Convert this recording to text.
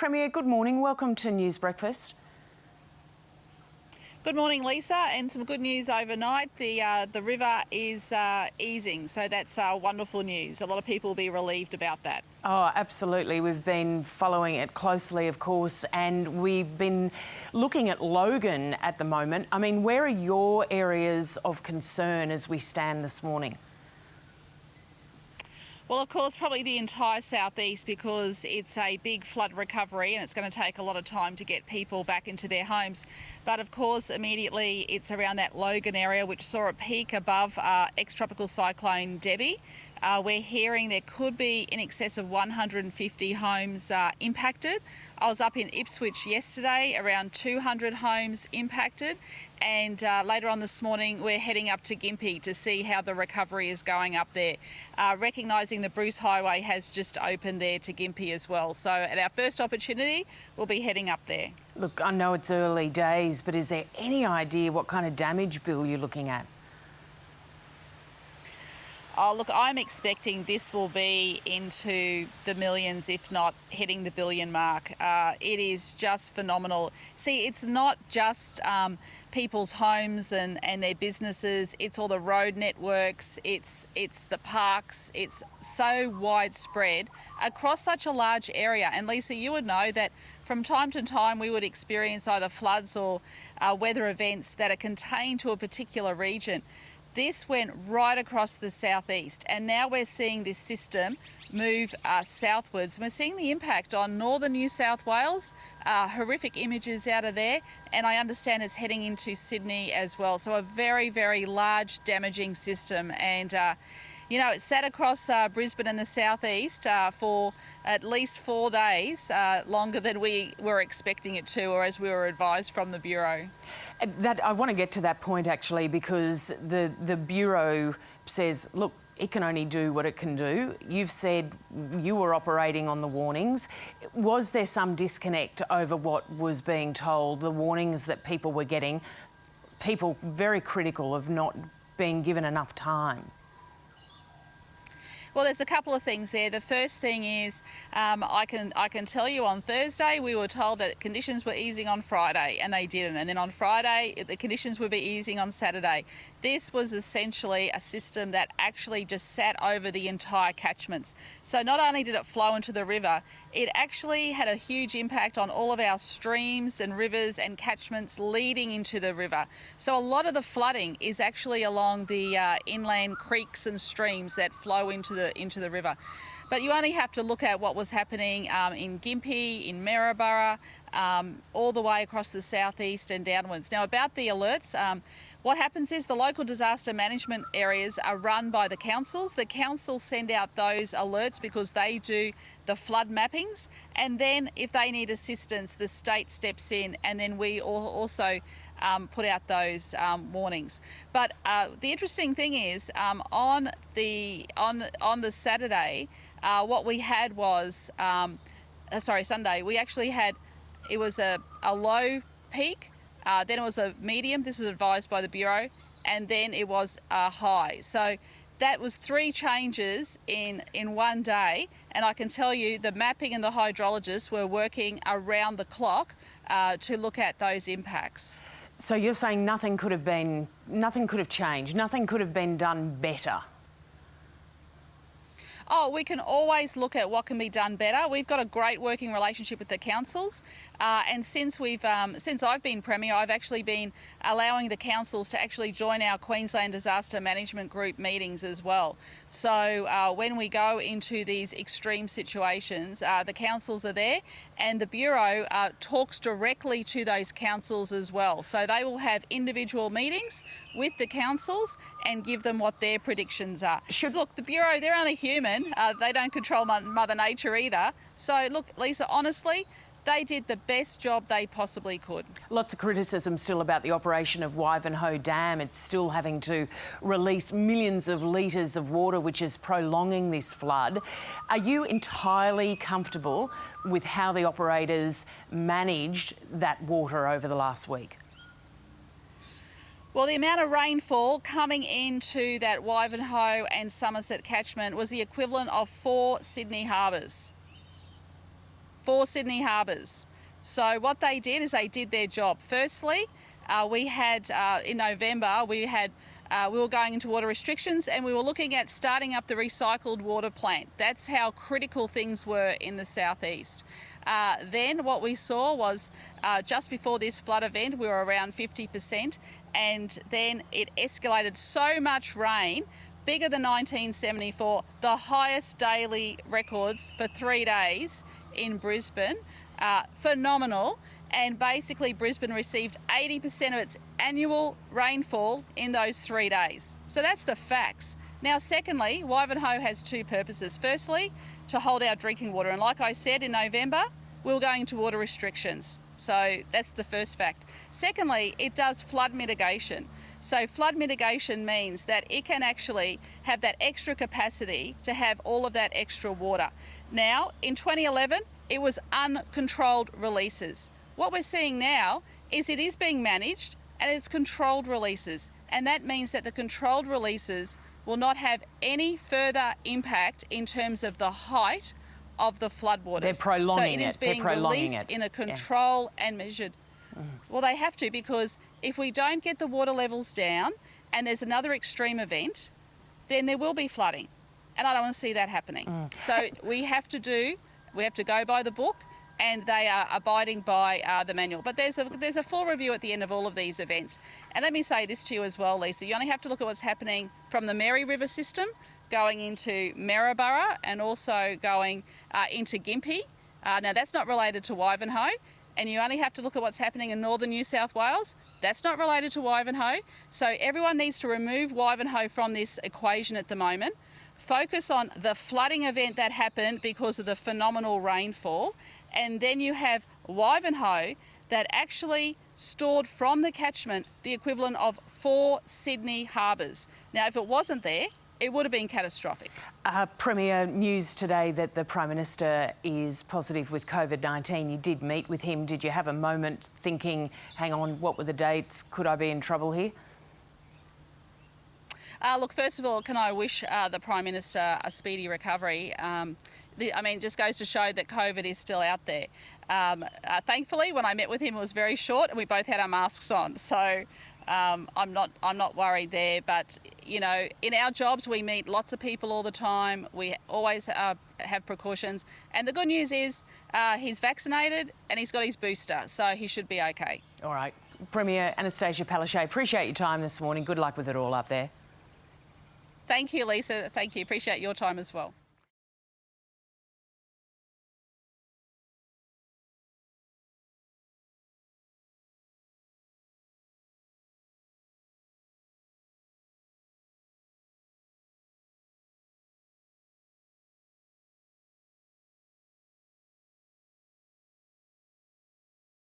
Premier, good morning. Welcome to News Breakfast. Good morning, Lisa, and some good news overnight. The river is easing, so that's wonderful news. A lot of people will be relieved about that. Oh, absolutely. We've been following it closely, of course, and we've been looking at Logan at the moment. I mean, where are your areas of concern as we stand this morning? Well, of course, probably the entire southeast, because it's a big flood recovery and it's going to take a lot of time to get people back into their homes. But of course, immediately it's around that Logan area, which saw a peak above ex-tropical cyclone Debbie. We're hearing there could be in excess of 150 homes impacted. I was up in Ipswich yesterday, around 200 homes impacted. And later on this morning, we're heading up to Gympie to see how the recovery is going up there. Recognising the Bruce Highway has just opened there to Gympie as well. So at our first opportunity, we'll be heading up there. Look, I know it's early days, but is there any idea what kind of damage bill you're looking at? Oh, look, I'm expecting this will be into the millions, if not hitting the billion mark. It is just phenomenal. See, it's not just people's homes and their businesses, it's all the road networks, it's the parks, it's so widespread across such a large area. And Lisa, you would know that from time to time we would experience either floods or weather events that are contained to a particular region. This went right across the southeast, and now we're seeing this system move southwards. We're seeing the impact on northern New South Wales, horrific images out of there, and I understand it's heading into Sydney as well. So a very, very large damaging system, and you know, it sat across Brisbane and the southeast for at least 4 days, longer than we were expecting it to, or as we were advised from the Bureau. I want to get to that point actually, because the Bureau says, look, it can only do what it can do. You've said you were operating on the warnings. Was there some disconnect over what was being told, the warnings that people were getting? People very critical of not being given enough time. Well, there's a couple of things there. The first thing is I can tell you on Thursday we were told that conditions were easing on Friday, and they didn't. And then on Friday the conditions would be easing on Saturday. This was essentially a system that actually just sat over the entire catchments. So not only did it flow into the river, it actually had a huge impact on all of our streams and rivers and catchments leading into the river. So a lot of the flooding is actually along the inland creeks and streams that flow into the river. But you only have to look at what was happening in Gympie, in Maryborough, all the way across the southeast and downwards. Now, about the alerts, what happens is the local disaster management areas are run by the councils. The councils send out those alerts because they do the flood mappings, and then if they need assistance, the state steps in, and then we also put out those warnings. But the interesting thing is, on the Saturday, what we had was, Sunday, we actually had, it was a low peak, then it was a medium, this was advised by the Bureau, and then it was a high. So that was 3 changes in one day, and I can tell you the mapping and the hydrologists were working around the clock to look at those impacts. So you're saying nothing could have changed, nothing could have been done better? Oh, we can always look at what can be done better. We've got a great working relationship with the councils, and since I've been Premier, I've actually been allowing the councils to actually join our Queensland Disaster Management Group meetings as well. So when we go into these extreme situations, the councils are there, and the Bureau talks directly to those councils as well. So they will have individual meetings with the councils and give them what their predictions are. Look, the Bureau, they're only human. They don't control Mother Nature either. So look, Lisa, honestly, they did the best job they possibly could. Lots of criticism still about the operation of Wivenhoe Dam. It's still having to release millions of litres of water, which is prolonging this flood. Are you entirely comfortable with how the operators managed that water over the last week? Well, the amount of rainfall coming into that Wivenhoe and Somerset catchment was the equivalent of 4 Sydney harbours. 4 Sydney harbours. So what they did is they did their job. Firstly, we had in November we were going into water restrictions, and we were looking at starting up the recycled water plant. That's how critical things were in the southeast. Then what we saw was just before this flood event, we were around 50%, and then it escalated so much rain, bigger than 1974, the highest daily records for 3 days in Brisbane. Phenomenal. And basically Brisbane received 80% of its annual rainfall in those 3 days. So that's the facts. Now, secondly, Wivenhoe has 2 purposes. Firstly, to hold our drinking water. And like I said, in November, we were going into water restrictions. So that's the first fact. Secondly, it does flood mitigation. So flood mitigation means that it can actually have that extra capacity to have all of that extra water. Now, in 2011, it was uncontrolled releases. What we're seeing now is it is being managed and it's controlled releases. And that means that the controlled releases will not have any further impact in terms of the height of the floodwaters. They're prolonging it. So it is being released in a control and measured. Well, they have to, because if we don't get the water levels down and there's another extreme event, then there will be flooding. And I don't want to see that happening. So we have to go by the book, and they are abiding by the manual. But there's a full review at the end of all of these events. And let me say this to you as well, Lisa. You only have to look at what's happening from the Mary River system going into Maryborough and also going into Gympie. Now, that's not related to Wivenhoe. And you only have to look at what's happening in northern New South Wales. That's not related to Wivenhoe. So everyone needs to remove Wivenhoe from this equation at the moment. Focus on the flooding event that happened because of the phenomenal rainfall. And then you have Wivenhoe that actually stored from the catchment the equivalent of 4 Sydney harbours. Now, if it wasn't there, it would have been catastrophic. Premier, news today that the Prime Minister is positive with COVID-19. You did meet with him. Did you have a moment thinking, hang on, what were the dates? Could I be in trouble here? Look, first of all, can I wish the Prime Minister a speedy recovery? It just goes to show that COVID is still out there. Thankfully, when I met with him, it was very short and we both had our masks on. So I'm not worried there. But, you know, in our jobs, we meet lots of people all the time. We always have precautions. And the good news is he's vaccinated and he's got his booster, so he should be okay. All right. Premier Anastasia Palaszczuk, appreciate your time this morning. Good luck with it all up there. Thank you, Lisa. Thank you. Appreciate your time as well.